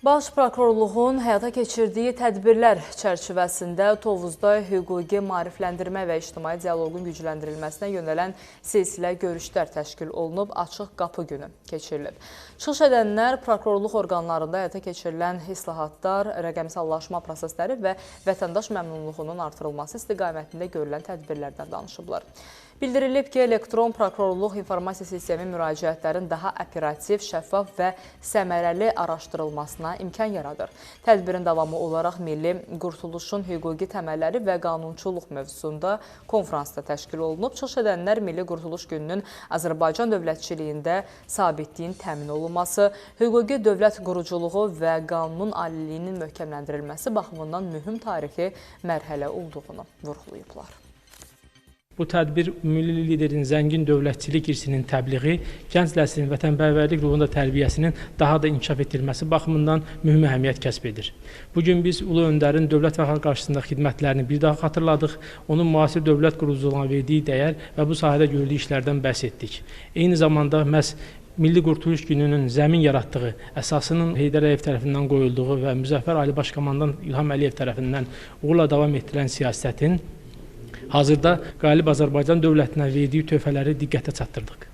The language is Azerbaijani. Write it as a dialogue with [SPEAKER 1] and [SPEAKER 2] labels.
[SPEAKER 1] Baş Prokurorluğun həyata keçirdiyi tədbirlər çərçivəsində Tovuzda hüquqi maarifləndirmə və ictimai dialoqun gücləndirilməsinə yönələn silsilə görüşlər təşkil olunub, açıq qapı günü keçirilib. Çıxış edənlər prokurorluq orqanlarında həyata keçirilən islahatlar, rəqəmsallaşma prosesləri və vətəndaş məmnunluğunun artırılması istiqamətində görülən tədbirlərdən danışıblar. Bildirilib ki, elektron prokurorluq informasiya sistemi müraciətlərin daha operativ, şəffaf və səmərəli araşdırılmasına imkan yaradır. Tədbirin davamı olaraq Milli Qurtuluşun hüquqi təməlləri və qanunçuluq mövzusunda konfransda təşkil olunub. Çıxış edənlər Milli Qurtuluş gününün Azərbaycan dövlətçiliyində sabitliyin təmin olunması, hüquqi dövlət quruculuğu və qanunun aliliyinin möhkəmləndirilməsi baxımından mühüm tarixi mərhələ olduğunu vurğulayıblar.
[SPEAKER 2] Bu tədbir milli liderin zəngin dövlətçilik irsinin təbliği, gənc nəslin vətənpərvərlik ruhunda tərbiyəsinin daha da inkişaf etdirilməsi baxımından mühüm əhəmiyyət kəsb edir. Bugün biz Ulu Öndərin dövlət və xalq qarşısında xidmətlərini bir daha xatırladıq, onun müasir dövlət quruculuğuna verdiyi dəyər və bu sahədə gördüyü işlərdən bəhs etdik. Eyni zamanda məhz Milli Qurtuluş gününün zəmin yaratdığı, əsasının Heydər Əliyev tərəfindən qoyulduğu və Müzəffər Ali Baş Komandan İlham Əliyev tərəfindən uğurla davam etdirilən siyasətin hazırda qalib Azərbaycan dövlətinə verdiyi töhfələri diqqətə çatdırdıq.